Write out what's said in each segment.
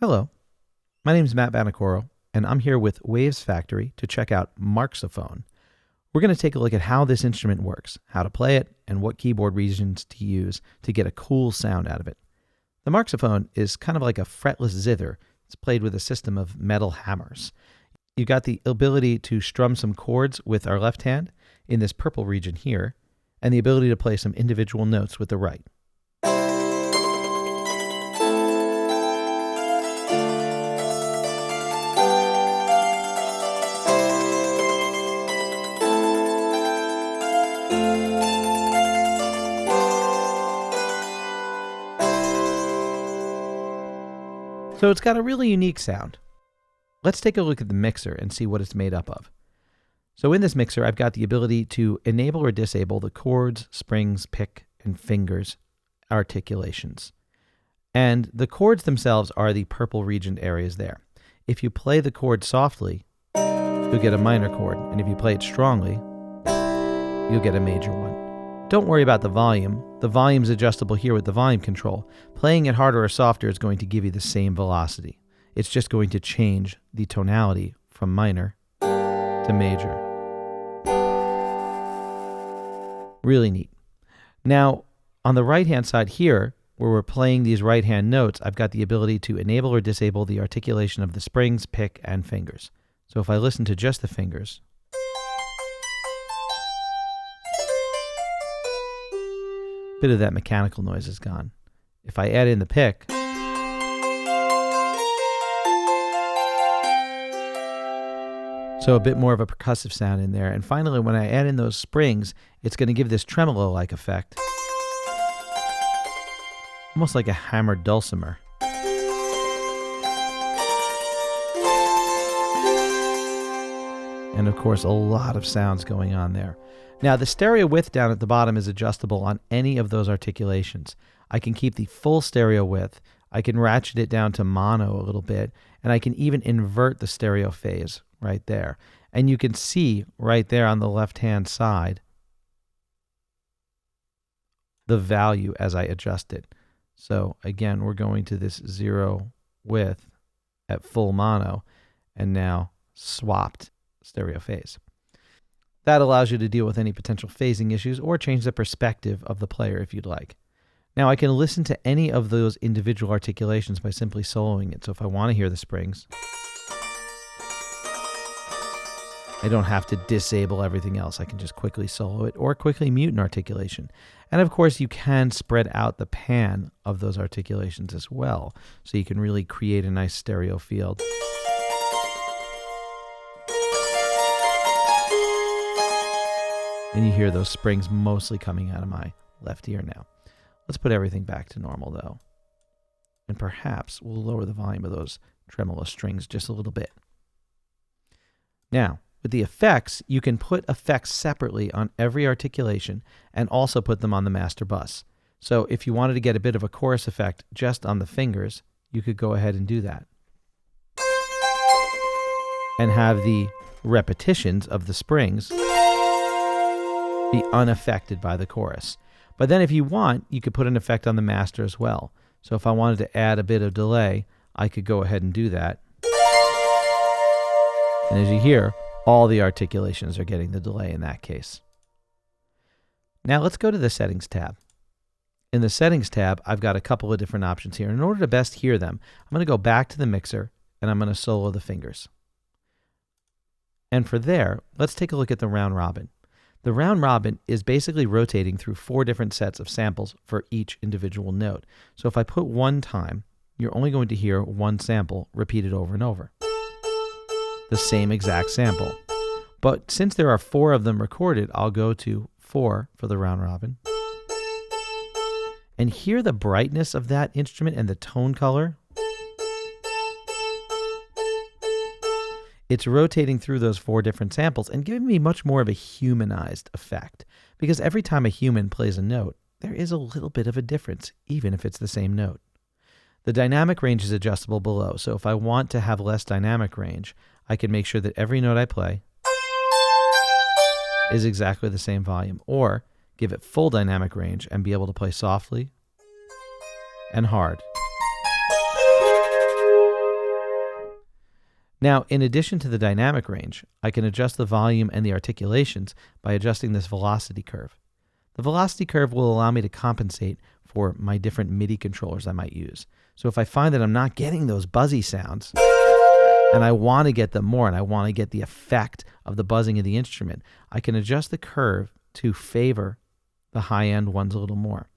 Hello, my name is Matt Banacoro, and I'm here with Waves Factory to check out Marxophone. We're going to take a look at how this instrument works, how to play it, and what keyboard regions to use to get a cool sound out of it. The Marxophone is kind of like a fretless zither. It's played with a system of metal hammers. You've got the ability to strum some chords with our left hand in this purple region here, and the ability to play some individual notes with the right. So it's got a really unique sound. Let's take a look at the mixer and see what it's made up of. So in this mixer, I've got the ability to enable or disable the chords, springs, pick, and fingers articulations. And the chords themselves are the purple region areas there. If you play the chord softly, you'll get a minor chord. And if you play it strongly, you'll get a major one. Don't worry about the volume. The volume's adjustable here with the volume control. Playing it harder or softer is going to give you the same velocity. It's just going to change the tonality from minor to major. Really neat. Now, on the right-hand side here, where we're playing these right-hand notes, I've got the ability to enable or disable the articulation of the springs, pick, and fingers. So if I listen to just the fingers, a bit of that mechanical noise is gone. If I add in the pick, so a bit more of a percussive sound in there. And finally, when I add in those springs, it's going to give this tremolo-like effect, almost like a hammered dulcimer. And of course, a lot of sounds going on there. Now, the stereo width down at the bottom is adjustable on any of those articulations. I can keep the full stereo width. I can ratchet it down to mono a little bit, and I can even invert the stereo phase right there. And you can see right there on the left-hand side the value as I adjust it. So again, we're going to this 0 width at full mono, and now swapped stereo phase. That allows you to deal with any potential phasing issues or change the perspective of the player if you'd like. Now I can listen to any of those individual articulations by simply soloing it. So if I want to hear the springs, I don't have to disable everything else. I can just quickly solo it or quickly mute an articulation. And of course, you can spread out the pan of those articulations as well, so you can really create a nice stereo field. And you hear those springs mostly coming out of my left ear now. Let's put everything back to normal though. And perhaps we'll lower the volume of those tremolo strings just a little bit. Now, with the effects, you can put effects separately on every articulation and also put them on the master bus. So if you wanted to get a bit of a chorus effect just on the fingers, you could go ahead and do that. And have the repetitions of the springs be unaffected by the chorus. But then if you want, you could put an effect on the master as well. So if I wanted to add a bit of delay, I could go ahead and do that. And as you hear, all the articulations are getting the delay in that case. Now let's go to the Settings tab. In the Settings tab, I've got a couple of different options here. In order to best hear them, I'm going to go back to the mixer and I'm going to solo the fingers. And for there, let's take a look at the round robin. The round robin is basically rotating through 4 different sets of samples for each individual note. So if I put 1 time, you're only going to hear 1 sample repeated over and over. The same exact sample. But since there are 4 of them recorded, I'll go to 4 for the round robin. And hear the brightness of that instrument and the tone color. It's rotating through those 4 different samples and giving me much more of a humanized effect. Because every time a human plays a note, there is a little bit of a difference, even if it's the same note. The dynamic range is adjustable below, so if I want to have less dynamic range, I can make sure that every note I play is exactly the same volume, or give it full dynamic range and be able to play softly and hard. Now, in addition to the dynamic range, I can adjust the volume and the articulations by adjusting this velocity curve. The velocity curve will allow me to compensate for my different MIDI controllers I might use. So if I find that I'm not getting those buzzy sounds, and I want to get them more, and I want to get the effect of the buzzing of the instrument, I can adjust the curve to favor the high-end ones a little more.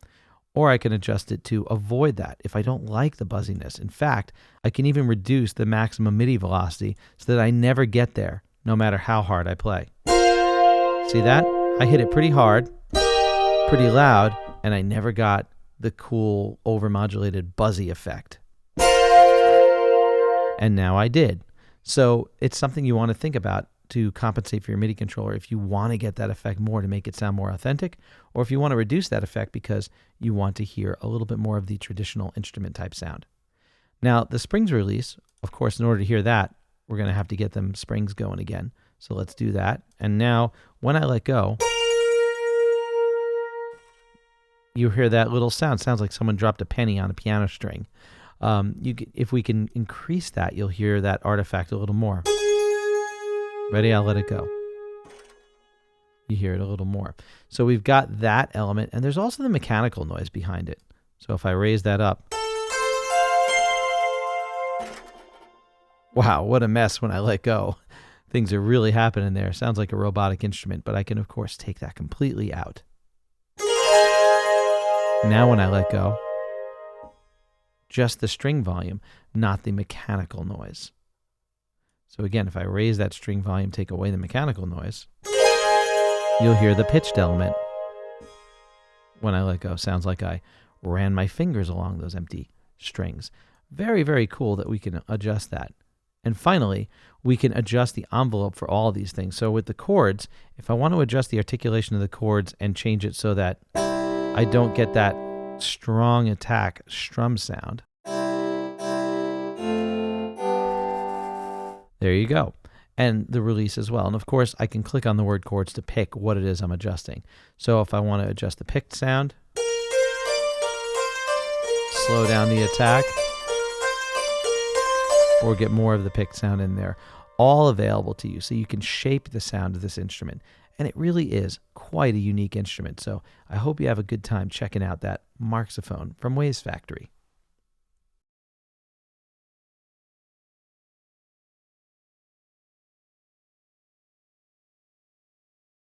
Or I can adjust it to avoid that if I don't like the buzziness. In fact, I can even reduce the maximum MIDI velocity so that I never get there, no matter how hard I play. See that? I hit it pretty hard, pretty loud, and I never got the cool overmodulated buzzy effect. And now I did. So it's something you want to think about to compensate for your MIDI controller if you want to get that effect more to make it sound more authentic, or if you want to reduce that effect because you want to hear a little bit more of the traditional instrument type sound. Now, the springs release, of course, in order to hear that, we're going to have to get them springs going again. So let's do that. And now, when I let go, you hear that little sound. Sounds like someone dropped a penny on a piano string. If we can increase that, you'll hear that artifact a little more. Ready? I'll let it go. You hear it a little more. So we've got that element, and there's also the mechanical noise behind it. So if I raise that up, wow, what a mess when I let go. Things are really happening there. Sounds like a robotic instrument, but I can, of course, take that completely out. Now when I let go, just the string volume, not the mechanical noise. So again, if I raise that string volume, take away the mechanical noise, you'll hear the pitched element. When I let go, sounds like I ran my fingers along those empty strings. Very, very cool that we can adjust that. And finally, we can adjust the envelope for all of these things. So with the chords, if I want to adjust the articulation of the chords and change it so that I don't get that strong attack strum sound, there you go. And the release as well. And of course, I can click on the word chords to pick what it is I'm adjusting. So if I want to adjust the picked sound, slow down the attack, or get more of the picked sound in there, all available to you. So you can shape the sound of this instrument. And it really is quite a unique instrument. So I hope you have a good time checking out that Marxophone from Waves Factory.